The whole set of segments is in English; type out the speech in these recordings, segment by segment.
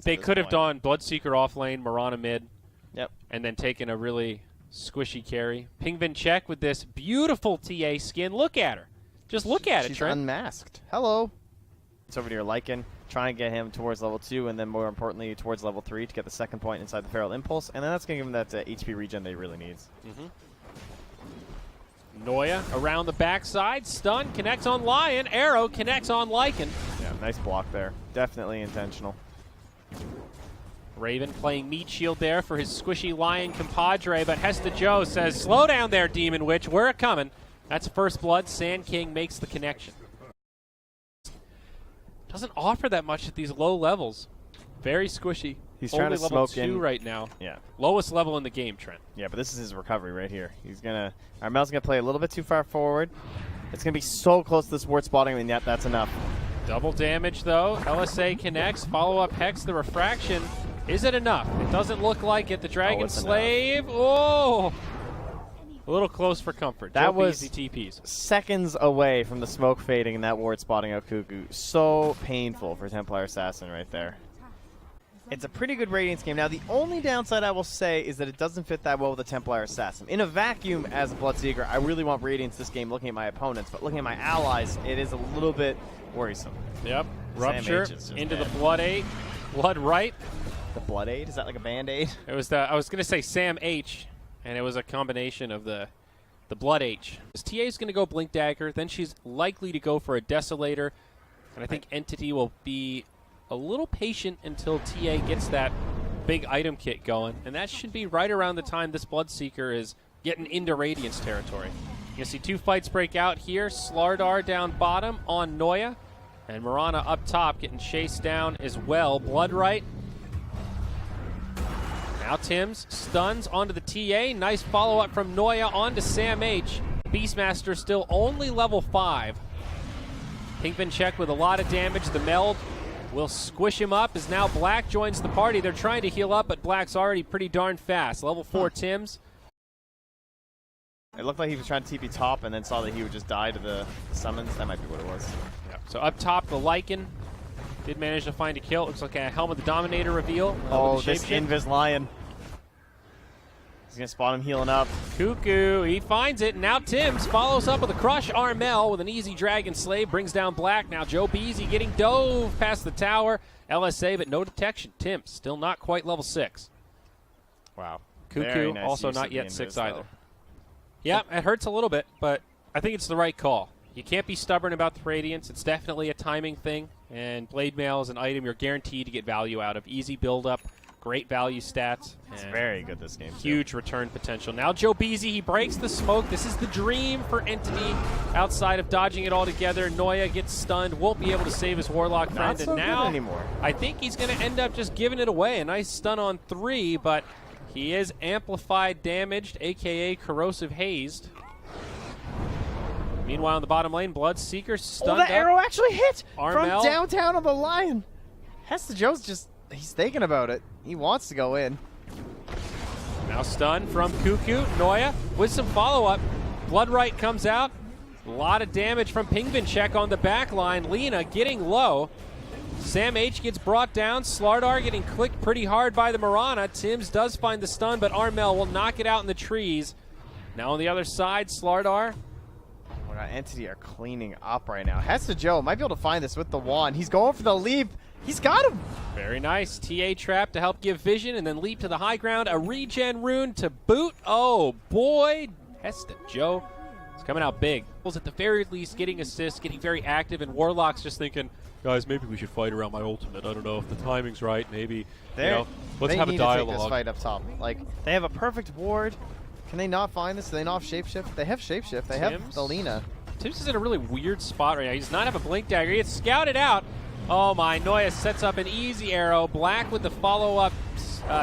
They could have done Bloodseeker off lane, Mirana mid. Yep. And then taken a really squishy carry. Pingvincek with this beautiful TA skin. Look at her. Just look at it, She's Trent. unmasked. Hello. It's over to your Lycan, trying to get him towards level 2, and then more importantly towards level 3 to get the second point inside the Feral Impulse, and then that's going to give him that HP regen that he really needs. NoiA around the backside. Stun connects on Lion. Arrow connects on Lycan. Yeah, nice block there. Definitely intentional. Raven playing meat shield there for his squishy Lion compadre, but HeStEJoE says, slow down there, Demon Witch. We're a-coming. That's first blood. Sand King makes the connection. Doesn't offer that much at these low levels. Very squishy. He's only trying to level smoke 2 in right now. Yeah. Lowest level in the game, Trent. Yeah, but this is his recovery right here. He's gonna Armel's gonna play a little bit too far forward. It's gonna be so close to this ward spotting, and yet that's enough. Double damage though. LSA connects. Follow up Hex the refraction. Is it enough? It doesn't look like it. The Dragon Slave. Oh! A little close for comfort. That was easy TPs. Seconds away from the smoke fading and that ward spotting out Kuku. So painful for Templar Assassin right there. It's a pretty good Radiance game. Now, the only downside I will say is that it doesn't fit that well with the Templar Assassin. In a vacuum as a Bloodseeker, I really want Radiance this game looking at my opponents, but looking at my allies, it is a little bit worrisome. Yep. Rupture into the Blood 8. Blood right. The Blood Aid? Is that like a Band-Aid? It was the, I was going to say Sam H, and it was a combination of the Blood H. TA is going to go Blink Dagger, then she's likely to go for a Desolator, and I think Entity will be a little patient until TA gets that big item kit going, and that should be right around the time this Bloodseeker is getting into Radiance territory. You see two fights break out here. Slardar down bottom on NoiA, and Mirana up top getting chased down as well. Blood right. Now Tim's stuns onto the TA. Nice follow-up from NoiA onto Sam H. Beastmaster still only level 5. Pingvincek with a lot of damage. The meld will squish him up as now Black joins the party. They're trying to heal up, but Black's already pretty darn fast. Level 4 Tim's. It looked like he was trying to TP top and then saw that he would just die to the summons. That might be what it was. Yeah. So up top, the Lycan did manage to find a kill. Looks like a Helm of the Dominator reveal. Oh, this Invis Lion. He's going to spot him healing up. Kuku, he finds it. Now Tim's follows up with a crush. Armel with an easy Dragon Slave brings down Black. Now jobeeezy getting dove past the tower. LSA, but no detection. Tim still not quite level 6. Wow. Kuku nice also not yet 6 either. Yeah, it hurts a little bit, but I think it's the right call. You can't be stubborn about the Radiance. It's definitely a timing thing, and Blade Mail is an item you're guaranteed to get value out of. Easy build-up, great value stats. It's very good this game, huge return potential. Now jobeeezy, he breaks the smoke. This is the dream for Entity outside of dodging it all together. NoiA gets stunned, won't be able to save his Warlock friend, Not so and now good anymore. I think he's going to end up just giving it away. A nice stun on 3, but he is amplified damaged, a.k.a. corrosive hazed. Meanwhile, in the bottom lane, Bloodseeker stunned that arrow actually hit Armel from downtown on the Lion. HeStEJoe's just, he's thinking about it. He wants to go in. Now stun from Kuku. NoiA with some follow-up. Bloodright comes out. A lot of damage from Pingvincek on the back line. Lina getting low. Sam H gets brought down. Slardar getting clicked pretty hard by the Mirana. Tim's does find the stun, but Armel will knock it out in the trees. Now on the other side, Slardar. Oh, God, Entity are cleaning up right now. HeStEJoE might be able to find this with the wand. He's going for the leap. He's got him. Very nice. TA trap to help give vision and then leap to the high ground. A regen rune to boot. Oh, boy. HeStEJoE is coming out big. At the very least, getting assists, getting very active, and Warlock's just thinking, guys, maybe we should fight around my ultimate. I don't know if the timing's right. Maybe, let's have a dialogue. They need to take this fight up top. Like, they have a perfect ward. Can they not find this? Do they not have shapeshift? They have shapeshift. They have the Lina. Tim's is in a really weird spot right now. He does not have a blink dagger. He gets scouted out. Oh my, NoiA sets up an easy arrow. Black with the follow-up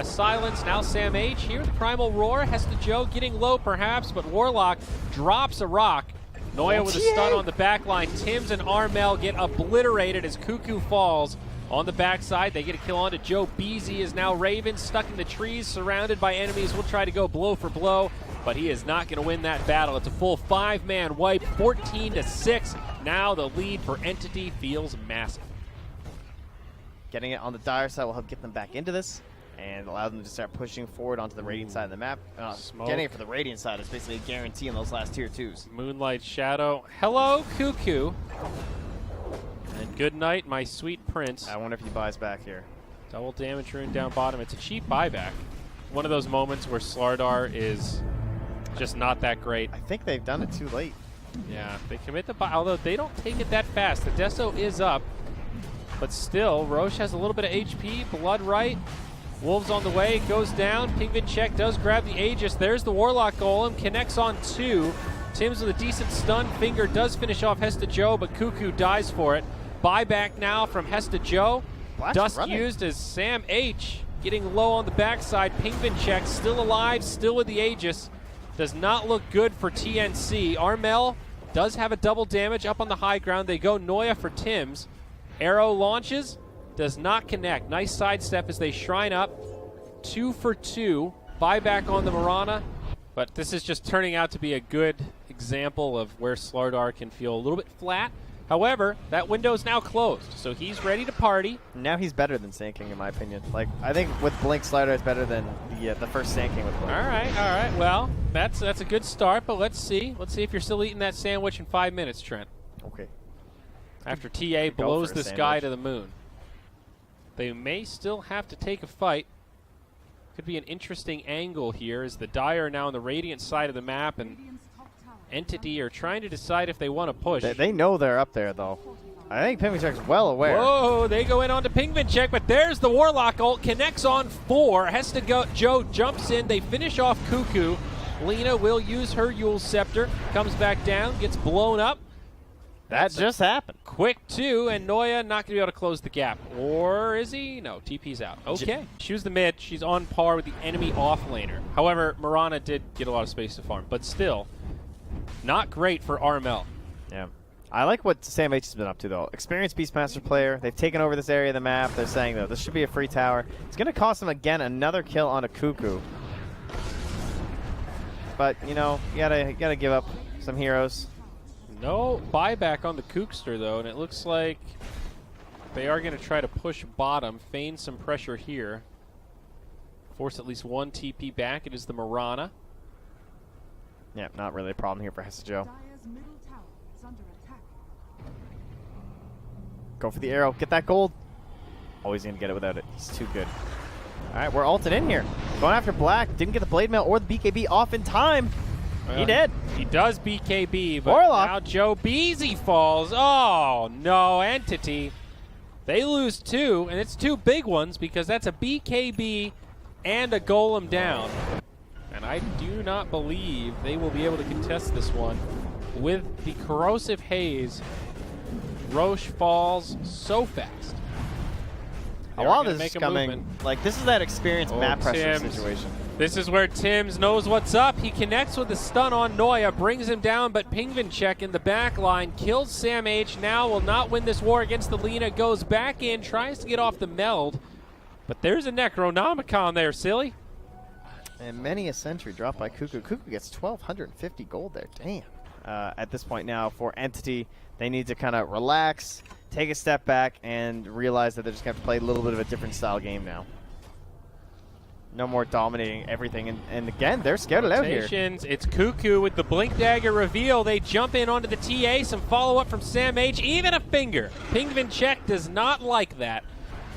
silence. Now Sam H here with the primal roar. HeStEJoE getting low perhaps, but Warlock drops a rock. NoiA with a stun on the back line. Tim's and Armel get obliterated as Kuku falls. On the backside, they get a kill onto jobeeezy as now Raven stuck in the trees, surrounded by enemies. Will try to go blow for blow, but he is not going to win that battle. It's a full 5-man wipe, 14-6. Now the lead for Entity feels massive. Getting it on the Dire side will help get them back into this and allow them to start pushing forward onto the Radiant side of the map. Getting it for the Radiant side is basically a guarantee in those last tier 2s. Moonlight Shadow. Hello, Kuku. And good night, my sweet prince. I wonder if he buys back here. Double damage rune down bottom. It's a cheap buyback. One of those moments where Slardar is just not that great. I think they've done it too late. Yeah, they commit the buy, although they don't take it that fast. The Deso is up, but still, Roche has a little bit of HP. Blood right. Wolves on the way, goes down. Pingvincek does grab the Aegis. There's the Warlock Golem, connects on 2. Tims with a decent stun. Finger does finish off HeStEJoE, but Kuku dies for it. Buyback now from HeStEJoE. Dust used as Sam H getting low on the backside. Pingvincek still alive, still with the Aegis. Does not look good for TNC. Armel does have a double damage up on the high ground. They go NoiA for Tims. Arrow launches. Does not connect. Nice sidestep as they shrine up. 2 for 2. Buyback on the Mirana. But this is just turning out to be a good example of where Slardar can feel a little bit flat. However, that window is now closed, so he's ready to party. Now he's better than Sanking, in my opinion. Like, I think with Blink, Slardar is better than the first Sanking with Blink. All right. Well, that's a good start, but let's see. Let's see if you're still eating that sandwich in 5 minutes, Trent. Okay. After TA blows this guy to the moon. They may still have to take a fight. Could be an interesting angle here as the Dire are now on the Radiant side of the map, and Entity are trying to decide if they want to push. They know they're up there, though. I think Pingvincek's well aware. Whoa, they go in onto Pingvincek, but there's the Warlock ult. Connects on 4. HeStEJoE jumps in. They finish off Kuku. Lina will use her Yule Scepter. Comes back down, gets blown up. That just happened. Quick 2, and NoiA not going to be able to close the gap. Or is he? No, TP's out. Okay. She was the mid. She's on par with the enemy offlaner. However, Mirana did get a lot of space to farm, but still, not great for Armel. Yeah. I like what Sam H has been up to, though. Experienced Beastmaster player. They've taken over this area of the map. They're saying, though, this should be a free tower. It's going to cost them, again, another kill on a Kuku. But, you know, you gotta give up some heroes. No buyback on the Kookster, though, and it looks like they are going to try to push bottom, feign some pressure here. Force at least one TP back. It is the Mirana. Yeah, not really a problem here for HeStEJoE. Go for the arrow. Get that gold. Always going to get it without it. He's too good. All right, we're ulted in here. Going after Black. Didn't get the Blade Mail or the BKB off in time. He did. He does BKB, but Warlock. now jobeeezy falls. Oh, no. Entity. They lose 2, and it's 2 big ones because that's a BKB and a Golem down. And I do not believe they will be able to contest this one. With the corrosive haze, Roche falls so fast. While this is coming, like, this is that experienced map pressure situation. This is where Tims knows what's up. He connects with the stun on NoiA, brings him down, but Pingvincek in the back line kills Sam H. Now will not win this war against the Lina. Goes back in, tries to get off the meld. But there's a Necronomicon there, silly. And many a sentry dropped by Kuku. Kuku gets 1,250 gold there. Damn. At this point now for Entity, they need to kind of relax, take a step back, and realize that they're just going to have to play a little bit of a different style game now. No more dominating everything. And again, they're scared out here. It's Kuku with the Blink Dagger reveal. They jump in onto the TA. Some follow-up from Sam H. Even a finger. Pingvincek does not like that.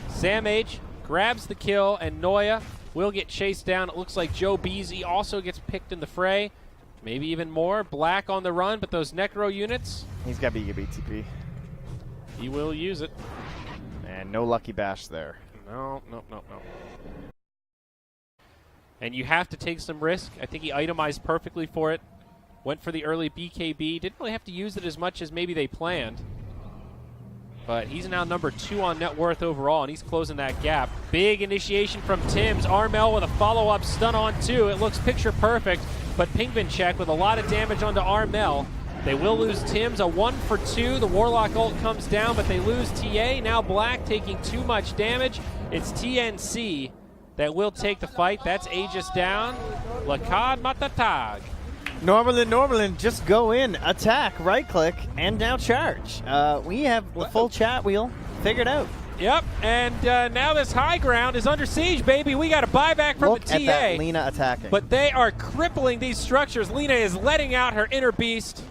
Sam H. grabs the kill, and NoiA will get chased down. It looks like jobeeezy also gets picked in the fray. Maybe even more. Black on the run, but those Necro units. He's got BKB TP. He will use it. And no Lucky Bash there. No. And you have to take some risk. I think he itemized perfectly for it. Went for the early BKB. Didn't really have to use it as much as maybe they planned. But he's now number 2 on net worth overall, and he's closing that gap. Big initiation from Tims. Armel with a follow-up stun on 2. It looks picture perfect, but Pingvincek with a lot of damage onto Armel. They will lose Tims, a 1 for 2. The Warlock ult comes down, but they lose TA. Now Black taking too much damage. It's TNC that will take the fight. That's Aegis down. Lakad Matatag. Normalin, just go in, attack, right-click, and now charge. We have the full chat wheel figured out. Yep, and now this high ground is under siege, baby. We got a buyback from Look the TA. at that Lina attacking. But they are crippling these structures. Lina is letting out her inner beast.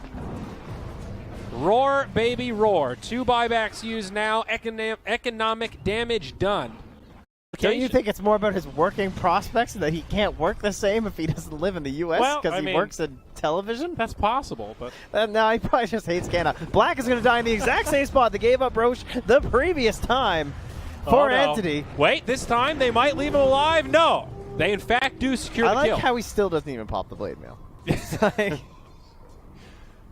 Roar, baby, roar. 2 buybacks used now. Economic damage done. Don't you think it's more about his working prospects and that he can't work the same if he doesn't live in the U.S. because he works in television? That's possible, but... no, he probably just hates Canada. Black is going to die in the exact same spot that gave up Roche the previous time for Entity. Wait, this time they might leave him alive? No. They, in fact, do secure the kill. I like how he still doesn't even pop the blade mail.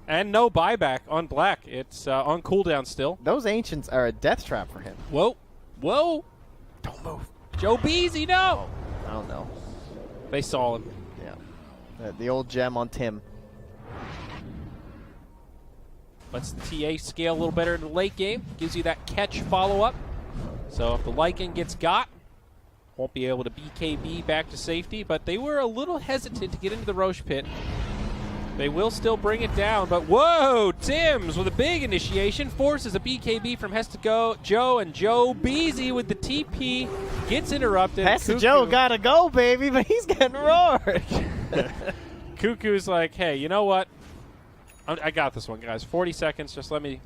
And no buyback on Black. It's on cooldown still. Those Ancients are a death trap for him. Whoa. Whoa. Don't move. jobeeezy, no! I don't know. They saw him. Yeah. The old gem on Tim. Lets the TA scale a little better in the late game. Gives you that catch follow-up. So if the Lycan gets got, won't be able to BKB back to safety. But they were a little hesitant to get into the Roche pit. They will still bring it down, but whoa! Tim's with a big initiation, forces a BKB from HeStEJoE, and jobeeezy with the TP gets interrupted. HeStEJoE gotta go, baby, but he's getting roared. Kuku's like, hey, you know what? I got this one, guys. 40 seconds, just let me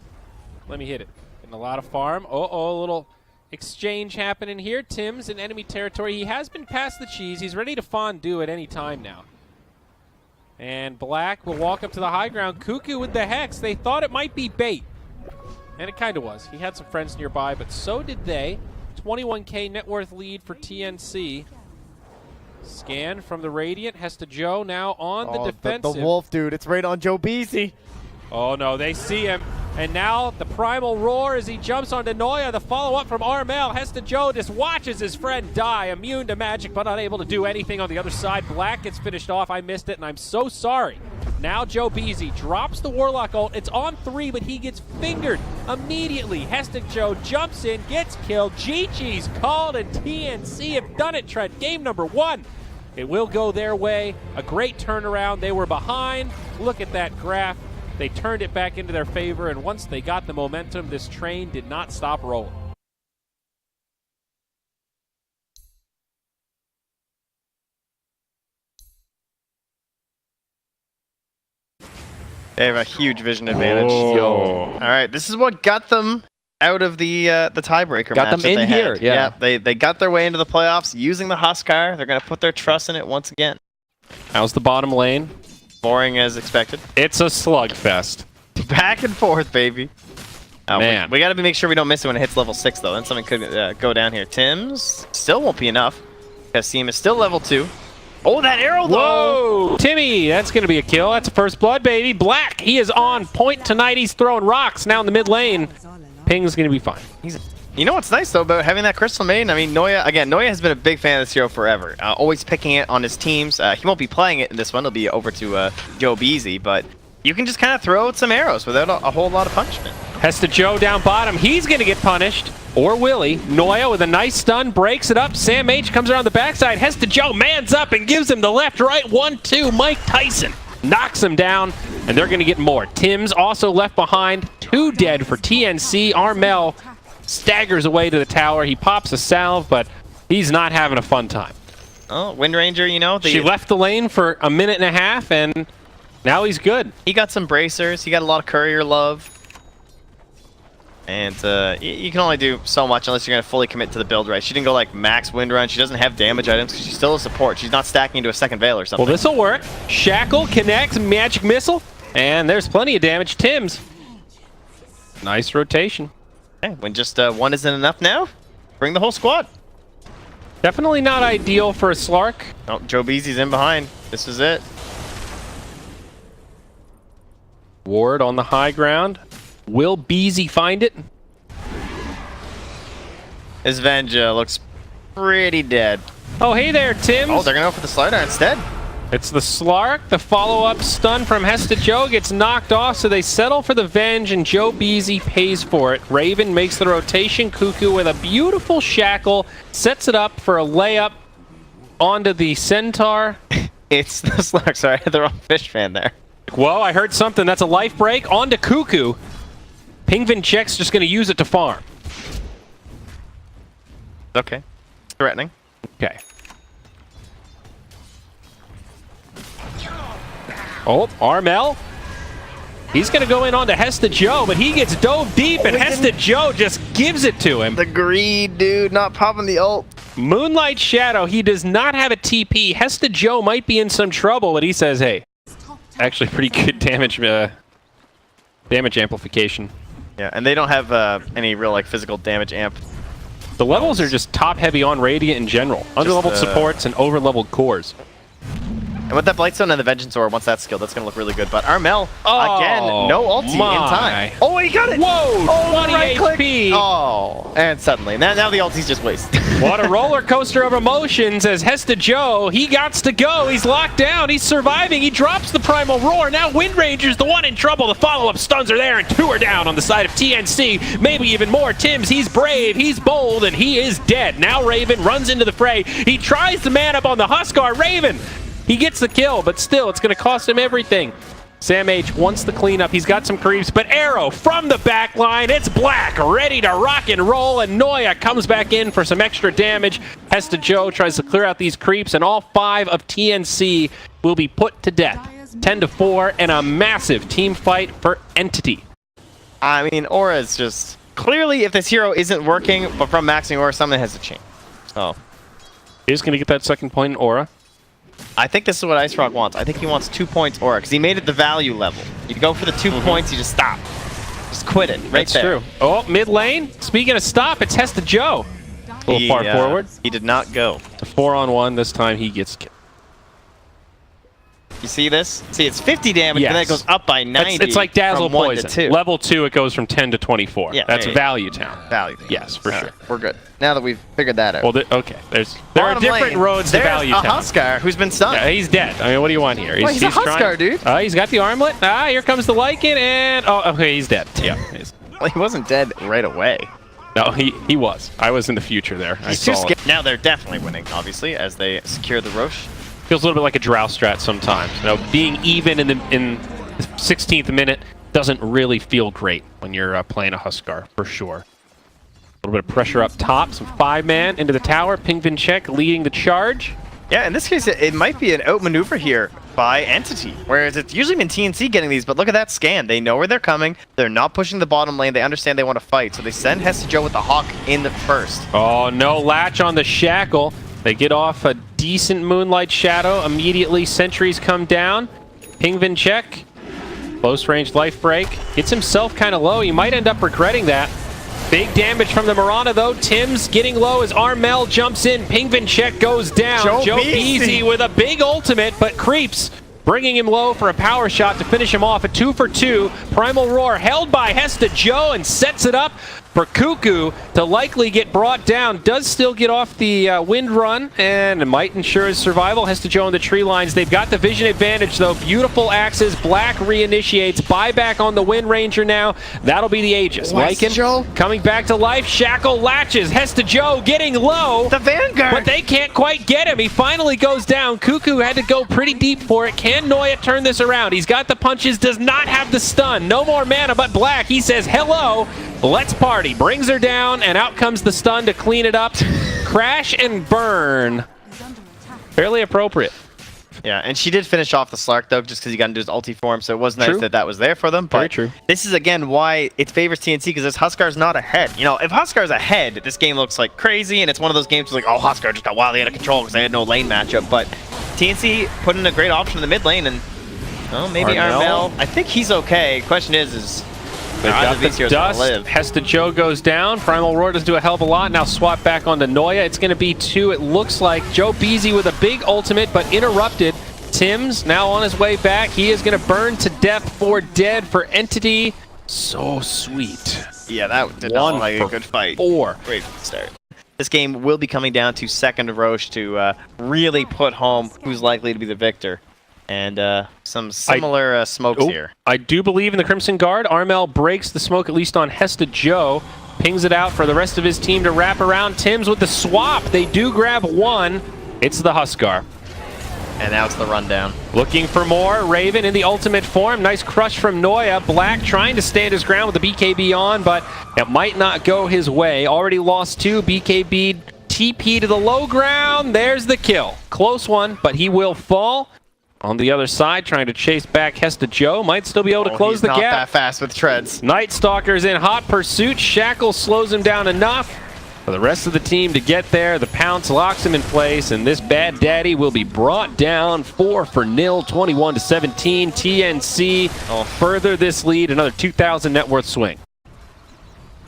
hit it. Getting a lot of farm. A little exchange happening here. Tim's in enemy territory. He has been past the cheese. He's ready to fondue at any time now. And Black will walk up to the high ground. Kuku with the Hex. They thought it might be bait. And it kind of was. He had some friends nearby, but so did they. 21K net worth lead for TNC. Scan from the Radiant. HeStEJoE now on the defensive. The Wolf, dude. It's right on jobeeezy. Oh, no. They see him. And now the primal roar as he jumps onto NoiA. The follow-up from Armel. HeStEJoE just watches his friend die. Immune to magic, but unable to do anything on the other side. Black gets finished off. I missed it, and I'm so sorry. Now jobeeezy drops the Warlock ult. It's on 3, but he gets fingered immediately. HeStEJoE jumps in, gets killed. GG's called, and TNC have done it, Trent. Game number 1. It will go their way. A great turnaround. They were behind. Look at that graph. They turned it back into their favor, and once they got the momentum, this train did not stop rolling. They have a huge vision advantage. All right, this is what got them out of the tiebreaker match. Got them in here. Yeah, they got their way into the playoffs using the Huskar. They're going to put their trust in it once again. How's the bottom lane? Boring as expected. It's a slugfest. Back and forth, baby. Oh, Man. We got to make sure we don't miss it when it hits level 6, though. Then something could go down here. Tim's still won't be enough. Kassim is still level 2. Oh, that arrow, though! Whoa! Timmy, that's going to be a kill. That's a first blood, baby. Black, he is on point tonight. He's throwing rocks now in the mid lane. Ping's going to be fine. You know what's nice, though, about having that Crystal Maiden? I mean, NoiA has been a big fan of this hero forever. Always picking it on his teams. He won't be playing it in this one. It'll be over to jobeeezy, but you can just kind of throw out some arrows without a whole lot of punishment. HeStEJoE down bottom. He's going to get punished. Or will he? NoiA with a nice stun, breaks it up. Sam H comes around the backside. HeStEJoE mans up and gives him the left-right 1-2. Mike Tyson knocks him down, and they're going to get more. Tim's also left behind. 2 dead for TNC. Armel staggers away to the tower. He pops a salve, but he's not having a fun time. Oh, Wind Ranger, you know. She left the lane for a minute and a half, and now he's good. He got some bracers. He got a lot of courier love. And you can only do so much unless you're going to fully commit to the build, right? She didn't go like max wind run. She doesn't have damage items because she's still a support. She's not stacking into a second veil or something. Well, this will work. Shackle connects, magic missile, and there's plenty of damage. Tim's. Nice rotation. Okay, when just one isn't enough now, bring the whole squad. Definitely not ideal for a Slark. Oh, jobeeezy's in behind. This is it. Ward on the high ground. Will beeezy find it? His Venja looks pretty dead. Oh, hey there, Tim. Oh, they're going to go for the slider instead. It's the Slark. The follow-up stun from HeStEJoE gets knocked off, so they settle for the Venge, and jobeeezy pays for it. Raven makes the rotation. Kuku with a beautiful shackle sets it up for a layup onto the Centaur. It's the Slark. Sorry, I had the wrong fish fan there. Whoa, I heard something. That's a life break onto Kuku. Pingvincek's just going to use it to farm. Okay. Threatening. Okay. Oh, Armel. He's going to go in onto HeStEJoE, but he gets dove deep, and HeStEJoE just gives it to him. The greed, dude. Not popping the ult. Moonlight Shadow, he does not have a TP. HeStEJoE might be in some trouble, but he says, hey, actually pretty good damage amplification. Yeah, and they don't have any real like physical damage amp. The levels are just top-heavy on Radiant in general. Underleveled supports and over-leveled cores. And with that Blightstone and the Vengeance Aura, once that's skilled, that's going to look really good. But Armel, again, no ulti in time. Oh, he got it! Whoa, 20 HP! Oh, and suddenly, now the ulti's just wasted. What a roller coaster of emotions as HeStEJoE, he gots to go, he's locked down, he's surviving, he drops the Primal Roar, now Wind Ranger's the one in trouble, the follow-up stuns are there, and 2 are down on the side of TNC, maybe even more. Tims, he's brave, he's bold, and he is dead. Now Raven runs into the fray, he tries to man up on the Huskar. Raven! He gets the kill, but still, it's going to cost him everything. Sam H wants the cleanup. He's got some creeps, but Arrow from the back line. It's Black, ready to rock and roll, and NoiA comes back in for some extra damage. HeStEJoE tries to clear out these creeps, and all 5 of TNC will be put to death. 10-4, and a massive team fight for Entity. I mean, Aura is just... Clearly, if this hero isn't working, but from maxing Aura, something has to change. Oh. He's going to get that second point in Aura. I think this is what Ice Rock wants. I think he wants 2 points Aura, because he made it the value level. You go for the 2 points, you just stop. Just quit it, right That's there. True. Oh, mid lane. Speaking of stop, it's HeStEJoE. A little far forward. He did not go. It's a 4-on-1. This time he gets killed. You see this? See, it's 50 damage, and then it goes up by 90. It's like Dazzle from 1 Poison. to 2. Level 2, it goes from 10 to 24. Yeah, that's Value Town. Value Town. Yes, for sure. Right, we're good. Now that we've figured that out. Well, okay. There are different roads to Value Town. There's a Huskar who's been stunned. Yeah, he's dead. I mean, what do you want here? He's a Huskar, dude. He's got the armlet. Here comes the Lycan, and... Oh, okay, he's dead. Yeah. Well, he wasn't dead right away. No, he was. I was in the future there. He's too scared. Now they're definitely winning, obviously, as they secure the Roche. Feels a little bit like a Drow strat sometimes. You know, being even in the 16th minute doesn't really feel great when you're playing a Huskar, for sure. A little bit of pressure up top, some 5-man into the tower. Pingvincek leading the charge. Yeah, in this case, it might be an outmaneuver here by Entity, whereas it's usually been TNC getting these, but look at that scan. They know where they're coming. They're not pushing the bottom lane. They understand they want to fight, so they send HeStEJoE with the Hawk in the first. Oh, no latch on the Shackle. They get off a decent Moonlight Shadow. Immediately, sentries come down. Pingvincek, close range life break. Gets himself kind of low. He might end up regretting that. Big damage from the Mirana, though. Tims getting low as Armel jumps in. Pingvincek goes down. jobeeezy with a big ultimate, but creeps, bringing him low for a power shot to finish him off. A 2 for 2. Primal Roar held by HeStEJoE and sets it up for Kuku to likely get brought down. Does still get off the wind run, and it might ensure his survival. HeStEJoE on the tree lines. They've got the vision advantage, though. Beautiful axes. Black reinitiates. Buyback on the Wind Ranger now. That'll be the Aegis. Lycan coming back to life. Shackle latches. HeStEJoE getting low. The Vanguard. But they can't quite get him. He finally goes down. Kuku had to go pretty deep for it. Can NoiA turn this around? He's got the punches. Does not have the stun. No more mana, but Black. He says, hello. Let's party. Brings her down, and out comes the stun to clean it up. Crash and burn. Fairly appropriate. Yeah, and she did finish off the Slark, though, just because he got into his ulti form, so it was nice that that was there for them. But very true. This is, again, why it favors TNC, because this Huskar's not ahead. You know, if Huskar's ahead, this game looks like crazy, and it's one of those games where like, oh, Huskar just got wildly out of control because they had no lane matchup. But TNC put in a great option in the mid lane, and, well, maybe Armel. I think he's okay. Question is they've got the dust. HeStEJoE goes down. Primal Roar doesn't do a hell of a lot. Now swap back onto NoiA. It's going to be 2. It looks like jobeeezy with a big ultimate, but interrupted. Tims now on his way back. He is going to burn to death for dead for Entity. So sweet. Yeah, that did not look like a good fight. 4. Great start. This game will be coming down to second Roche to really put home who's likely to be the victor. And some similar smokes here. I do believe in the Crimson Guard. Armel breaks the smoke, at least on HeStEJoE. Pings it out for the rest of his team to wrap around. Tims with the swap. They do grab 1. It's the Huskar. And now it's the rundown. Looking for more. Raven in the ultimate form. Nice crush from NoiA. Black trying to stand his ground with the BKB on, but it might not go his way. Already lost 2. BKB TP to the low ground. There's the kill. Close one, but he will fall. On the other side, trying to chase back HeStEJoE. Might still be able to close the gap. Not that fast with treads. Night Stalker's in hot pursuit. Shackle slows him down enough for the rest of the team to get there. The pounce locks him in place, and this bad daddy will be brought down 4-0, 21-17. TNC further this lead, another 2,000 net worth swing.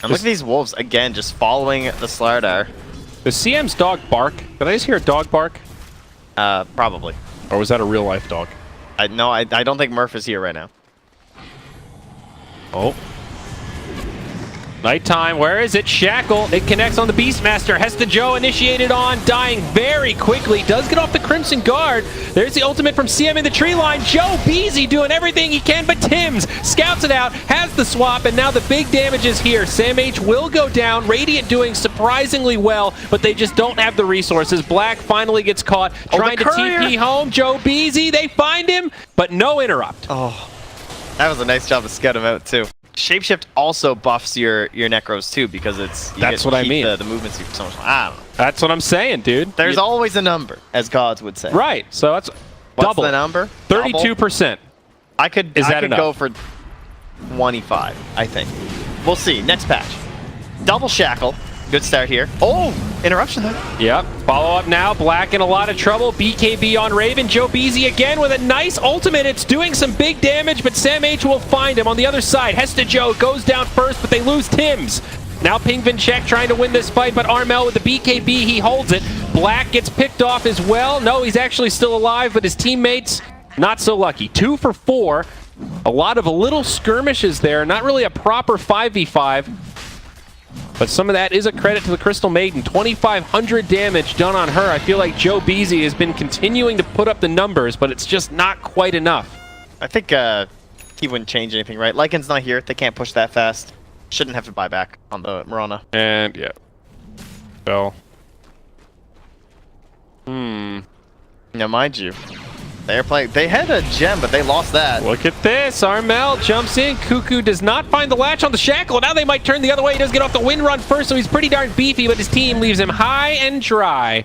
And look at these wolves again, just following the Slardar. Does CM's dog bark? Did I just hear a dog bark? Probably. Or was that a real life dog? No, I don't think Murph is here right now. Oh. Nighttime, where is it? Shackle, it connects on the Beastmaster. HeStEJoE initiated on, dying very quickly. Does get off the Crimson Guard. There's the ultimate from CM in the tree line. jobeeezy doing everything he can, but Tim's scouts it out, has the swap, and now the big damage is here. SamH will go down. Radiant doing surprisingly well, but they just don't have the resources. Black finally gets caught, trying to TP home. jobeeezy, they find him, but no interrupt. Oh, that was a nice job to scout him out, too. Shapeshift also buffs your necros too, because it's that's what I mean. The movement speed so much. I don't know. That's what I'm saying, dude. There's always a number, as gods would say. Right. So that's what's double. The number? 32%. I could go for 25. I think. We'll see. Next patch. Double shackle. Good start here. Oh, interruption there. Yep. Follow up now. Black in a lot of trouble. BKB on Raven. jobeeezy again with a nice ultimate. It's doing some big damage, but SamH will find him on the other side. HeStEJoE goes down first, but they lose Tim's. Now Pingvincek trying to win this fight, but Armel with the BKB, he holds it. Black gets picked off as well. No, he's actually still alive, but his teammates, not so lucky. 2 for 4. A lot of little skirmishes there. Not really a proper 5v5. But some of that is a credit to the Crystal Maiden. 2,500 damage done on her. I feel like jobeeezy has been continuing to put up the numbers, but it's just not quite enough. I think he wouldn't change anything, right? Lycan's not here. They can't push that fast. Shouldn't have to buy back on the Mirana. And, yeah. Well. Now, mind you, they had a gem, but they lost that. Look at this. Armel jumps in. Kuku does not find the latch on the shackle. Now they might turn the other way. He does get off the wind run first, so he's pretty darn beefy, but his team leaves him high and dry.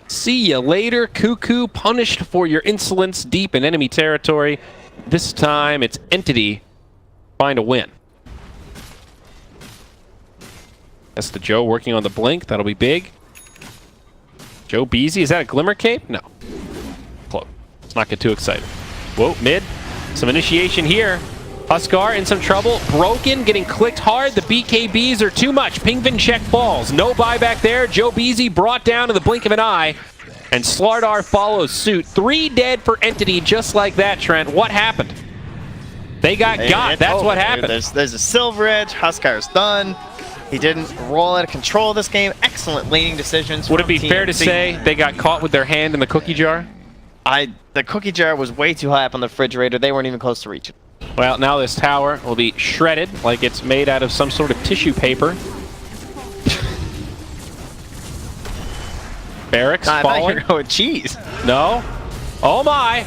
See you later, Kuku. Punished for your insolence deep in enemy territory. This time it's Entity. Find a win. HeStEJoE working on the blink. That'll be big. jobeeezy, is that a glimmer cape? No. Close. Let's not get too excited. Whoa, mid. Some initiation here. Huskar in some trouble. Broken, getting clicked hard. The BKBs are too much. Pingvincek falls. No buyback there. jobeeezy brought down in the blink of an eye. And Slardar follows suit. 3 dead for Entity just like that, Trent. What happened? They got. That's what happened. There's a Silver Edge. Huskar's done. He didn't roll out of control this game. Excellent laning decisions. Would it be fair to say they got caught with their hand in the cookie jar? The cookie jar was way too high up on the refrigerator. They weren't even close to reaching. Well, now this tower will be shredded like it's made out of some sort of tissue paper. Barracks falling. I thought you were going with cheese. No. Oh my.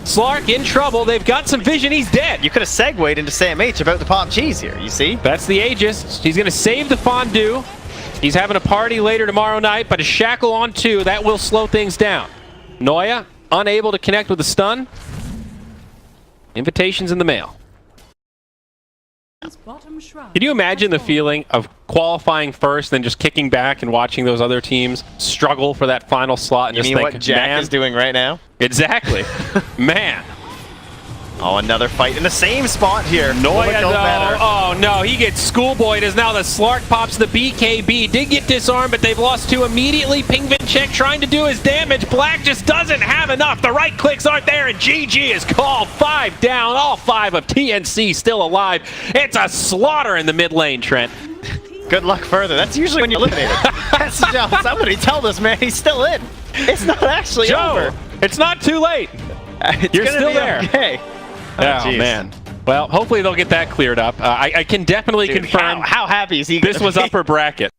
Slark in trouble. They've got some vision. He's dead. You could have segued into SamH about the pop cheese here, you see? That's the Aegis. He's going to save the fondue. He's having a party later tomorrow night, but a shackle on 2. That will slow things down. NoiA unable to connect with the stun. Invitations in the mail. Can you imagine the feeling of qualifying first, then just kicking back and watching those other teams struggle for that final slot? And you just mean think, what Jack is doing right now? Exactly. Man. Oh, another fight in the same spot here. NoiA, though. Oh, no. He gets schoolboyed as now the Slark pops the BKB. Did get disarmed, but they've lost 2 immediately. Pingvincek trying to do his damage. Black just doesn't have enough. The right clicks aren't there, and GG is called. 5 down. All 5 of TNC still alive. It's a slaughter in the mid lane, Trent. Good luck further. That's usually when you're eliminated. Somebody tell this man he's still in. It's not actually over. It's not too late. You're still there. Okay. Oh, man. Well, hopefully they'll get that cleared up. I can definitely confirm. How happy is he? This was upper bracket.